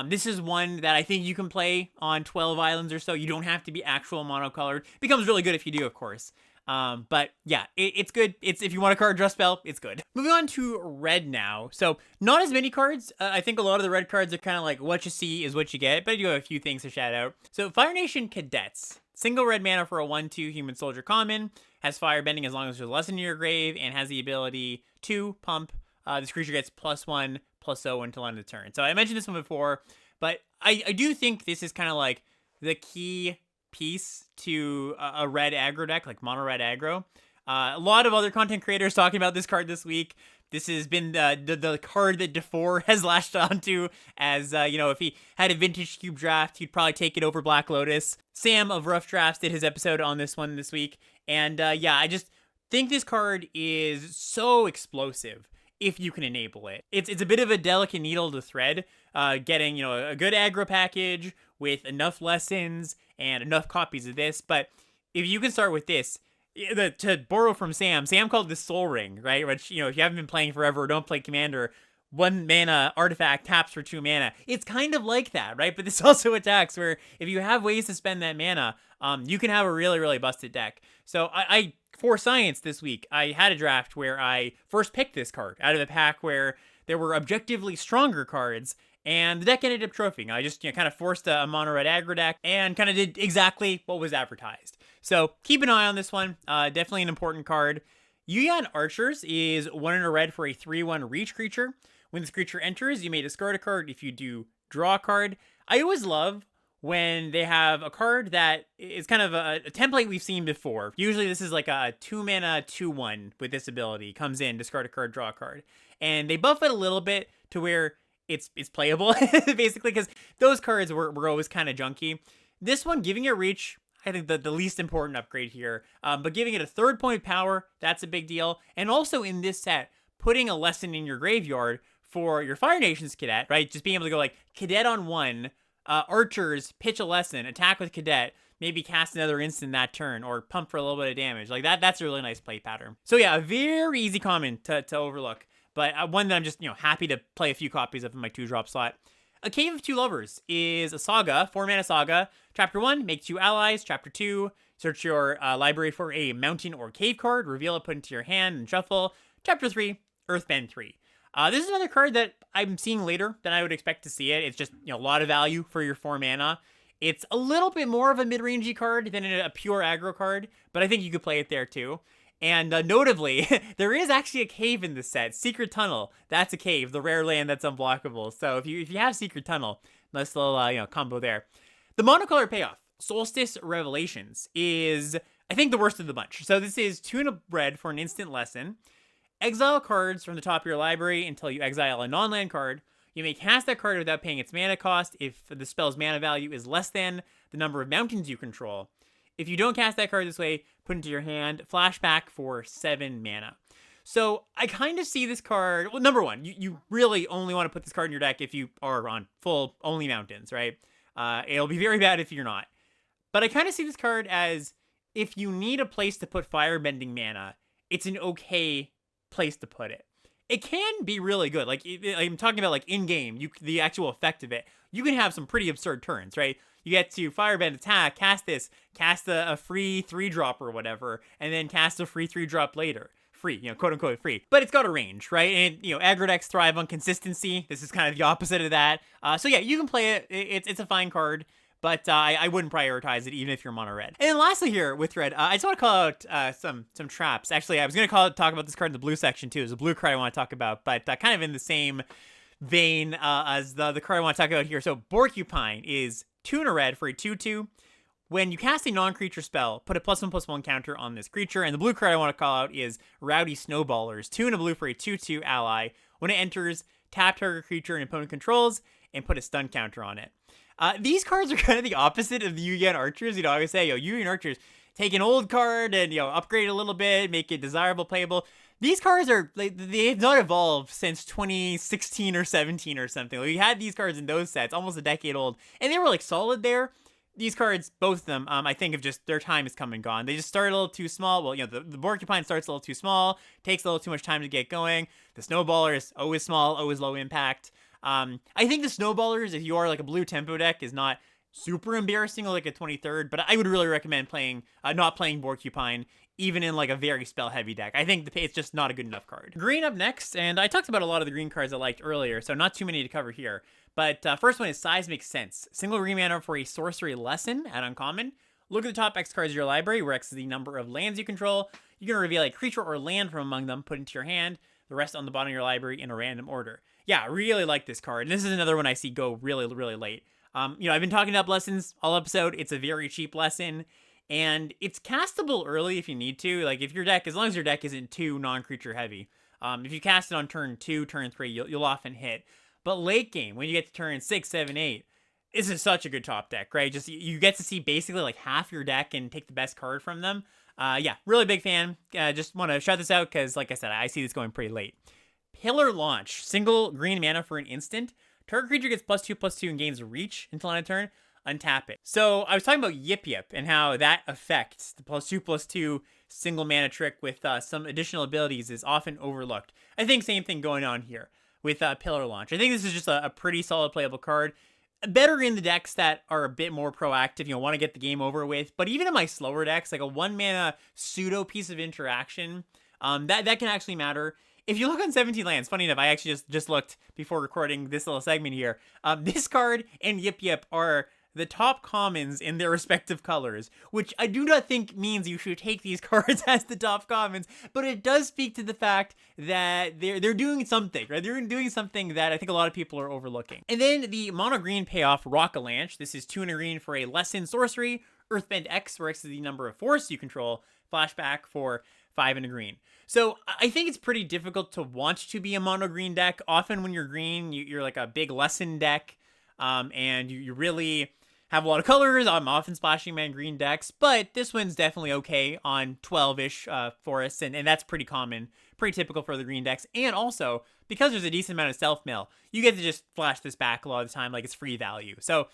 This is one that I think you can play on 12 islands or so. You don't have to be actual monocolored. It becomes really good if you do, of course. But yeah, it's good. If you want a card draw spell, it's good. Moving on to red now. So not as many cards. I think a lot of the red cards are kind of like what you see is what you get, but I do have a few things to shout out. So Fire Nation Cadets. Single red mana for a 1/2 human soldier common. Has Firebending as long as there's less in your grave, and has the ability to pump. This creature gets +1/+0 until end of the turn. So I mentioned this one before, but I do think this is kind of like the key piece to a red aggro deck, like mono red aggro. A lot of other content creators talking about this card this week. This has been the card that DeFore has latched onto as, you know, if he had a Vintage Cube draft, he'd probably take it over Black Lotus. Sam of Rough Drafts did his episode on this one this week. And yeah, I just think this card is so explosive if you can enable it. It's a bit of a delicate needle to thread, getting, you know, a good aggro package with enough lessons and enough copies of this. But if you can start with this, to borrow from Sam called this Soul Ring, right? Which, you know, if you haven't been playing forever or don't play Commander, 1 mana artifact taps for 2 mana. It's kind of like that, right? But this also attacks where if you have ways to spend that mana, you can have a really, really busted deck. So I for Science this week, I had a draft where I first picked this card out of the pack where there were objectively stronger cards, and the deck ended up trophying. I just, you know, kind of forced a mono red aggro deck and kind of did exactly what was advertised. So keep an eye on this one. Definitely an important card. Yuyan Archers is 1 in a red for a 3/1 reach creature. When this creature enters, you may discard a card. If you do, draw a card. I always love when they have a card that is kind of a template we've seen before. Usually this is like a 2 mana 2/1 with this ability. Comes in, discard a card, draw a card. And they buff it a little bit to where it's playable, basically, because those cards were always kind of junky. This one, giving it reach, I think the least important upgrade here. But giving it a 3rd point power, that's a big deal. And also in this set, putting a lesson in your graveyard for your Fire Nations Cadet, right? Just being able to go like Cadet on 1, Archers, pitch a lesson, attack with Cadet, maybe cast another instant that turn, or pump for a little bit of damage. Like that's a really nice play pattern. So yeah, a very easy common to overlook, but one that I'm just, you know, happy to play a few copies of in my 2-drop slot. A Cave of Two Lovers is a saga, 4-mana saga. Chapter 1, make 2 allies. Chapter 2, search your library for a mountain or cave card, reveal it, put it into your hand, and shuffle. Chapter 3, Earthbend 3. This is another card that I'm seeing later than I would expect to see it. It's just, you know, a lot of value for your 4 mana. It's a little bit more of a mid-rangey card than a pure aggro card, but I think you could play it there too. And notably, there is actually a cave in this set. Secret Tunnel. That's a cave, the rare land that's unblockable. So if you have Secret Tunnel, nice little you know, combo there. The monocolor payoff, Solstice Revelations, is I think the worst of the bunch. So this is 2 in a red for an instant lesson. Exile cards from the top of your library until you exile a non-land card. You may cast that card without paying its mana cost if the spell's mana value is less than the number of mountains you control. If you don't cast that card this way, put it into your hand, flashback for 7 mana. So I kind of see this card, well, number one, you really only want to put this card in your deck if you are on full only mountains, right? It'll be very bad if you're not. But I kind of see this card as if you need a place to put Firebending mana, it's an okay place to put it. It can be really good. Like, I'm talking about like in-game, the actual effect of it. You can have some pretty absurd turns, right? You get to Firebend, attack, cast this, cast a free 3-drop or whatever, and then cast a free 3-drop later. Free, you know, quote-unquote free. But it's got a range, right? And, you know, aggro decks thrive on consistency. This is kind of the opposite of that. So yeah, you can play it. It's a fine card. But I wouldn't prioritize it even if you're mono red. And then lastly here with red, I just want to call out some traps. Actually, I was going to talk about this card in the blue section too. There's a blue card I want to talk about, but kind of in the same vein as the card I want to talk about here. So Porcupine is 2 and a red for a 2/2. When you cast a non-creature spell, put a +1/+1 counter on this creature. And the blue card I want to call out is Rowdy Snowballers, 2 and a blue for a 2/2 ally. When it enters, tap target creature an opponent controls and put a stun counter on it. These cards are kind of the opposite of the Yu-Gi-Oh! Archers. You know, I always say, Yu-Gi-Oh! Archers, take an old card and, upgrade it a little bit, make it desirable, playable. These cards are, they've not evolved since 2016 or 17 or something. We had these cards in those sets, almost a decade old, and they were, solid there. These cards, both of them, I think have just, their time has come and gone. They just started a little too small. Well, the Porcupine starts a little too small, takes a little too much time to get going. The Snowballer is always small, always low impact. I think the Snowballers, if you are a blue tempo deck, is not super embarrassing like a 23rd, but I would really recommend playing, not playing Porcupine, even in a very spell heavy deck. I think it's just not a good enough card. Green up next, and I talked about a lot of the green cards I liked earlier, so not too many to cover here. But first one is Size Makes Sense. Single green mana for a sorcery lesson at uncommon. Look at the top X cards of your library, where X is the number of lands you control. You can reveal a creature or land from among them, put into your hand, the rest on the bottom of your library in a random order. Yeah, really like this card. And this is another one I see go really, really late. I've been talking about lessons all episode. It's a very cheap lesson, and it's castable early if you need to. If your deck, as long as your deck isn't too non-creature heavy. If you cast it on turn 2, turn 3, you'll often hit. But late game, when you get to turn 6, 7, 8, this is such a good top deck, right? Just, you get to see basically half your deck and take the best card from them. Yeah, really big fan. Just want to shout this out because, like I said, I see this going pretty late. Pillar Launch. Single green mana for an instant. Target creature gets +2/+2 and gains reach until end of turn. Untap it. So I was talking about Yip Yip and how that affects the +2/+2 single mana trick with some additional abilities is often overlooked. I think same thing going on here with Pillar Launch. I think this is just a pretty solid playable card. Better in the decks that are a bit more proactive, want to get the game over with. But even in my slower decks, a 1 mana pseudo piece of interaction, that can actually matter. If you look on 17 lands, funny enough, I actually just looked before recording this little segment here. This card and Yip Yip are the top commons in their respective colors, which I do not think means you should take these cards as the top commons, but it does speak to the fact that they're doing something, right? They're doing something that I think a lot of people are overlooking. And then the mono green payoff, Rockalanche. This is 2 and a green for a lesson sorcery. Earthbend X, where X is the number of force you control. Flashback for 5 and a green. So I think it's pretty difficult to want to be a mono green deck. Often when you're green, you're a big lesson deck, and you really have a lot of colors. I'm often splashing my green decks, but this one's definitely okay on 12-ish forests, and that's pretty common, pretty typical for the green decks. And also, because there's a decent amount of self-mill, you get to just flash this back a lot of the time, it's free value. So,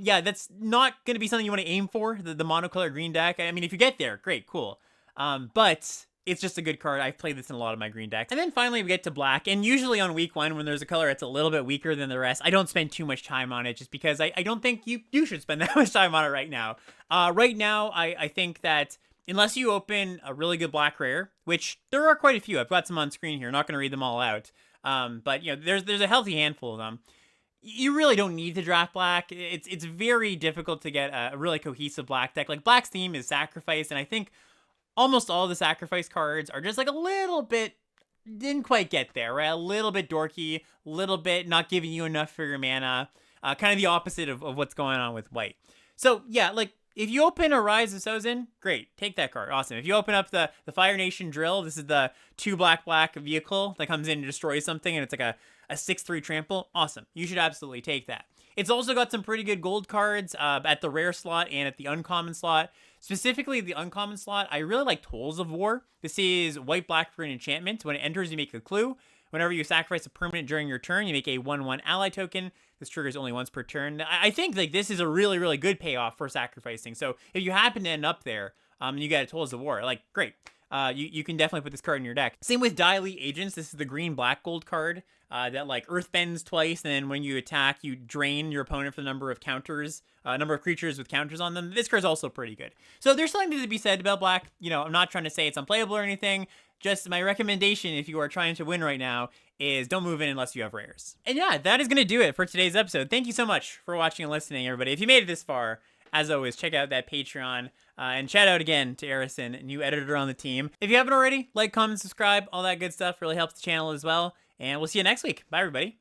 yeah, that's not going to be something you want to aim for, the monocolor green deck. I mean, if you get there, great, cool. But it's just a good card. I've played this in a lot of my green decks. And then finally we get to black, and usually on week 1 when there's a color that's a little bit weaker than the rest, I don't spend too much time on it just because I don't think you should spend that much time on it right now. Right now, I think that unless you open a really good black rare, which there are quite a few, I've got some on screen here, not going to read them all out, but there's a healthy handful of them. You really don't need to draft black. It's very difficult to get a really cohesive black deck. Black's theme is sacrifice, and I think almost all the sacrifice cards are just a little bit, didn't quite get there, right? A little bit dorky, a little bit not giving you enough for your mana. Kind of the opposite of what's going on with white. So yeah, if you open a Rise of Sozin, great, take that card, awesome. If you open up the Fire Nation Drill, this is the 2 black vehicle that comes in and destroys something, and it's a 6/3 trample, awesome. You should absolutely take that. It's also got some pretty good gold cards at the rare slot and at the uncommon slot. Specifically, the uncommon slot, I really like Tolls of War. This is white-black for an enchantment. When it enters, you make a clue. Whenever you sacrifice a permanent during your turn, you make a 1/1 ally token. This triggers only once per turn. I think this is a really, really good payoff for sacrificing. So if you happen to end up there, and you get a Tolls of War, great. You can definitely put this card in your deck. Same with Dai Agents. This is the green-black gold card that Earthbends twice, and then when you attack, you drain your opponent for the number of counters, number of creatures with counters on them. This card's also pretty good. So there's something to be said about black. I'm not trying to say it's unplayable or anything. Just my recommendation, if you are trying to win right now, is don't move in unless you have rares. And yeah, that is going to do it for today's episode. Thank you so much for watching and listening, everybody. If you made it this far, as always, check out that Patreon. And shout out again to Harrison, new editor on the team. If you haven't already, like, comment, subscribe, all that good stuff really helps the channel as well. And we'll see you next week. Bye, everybody.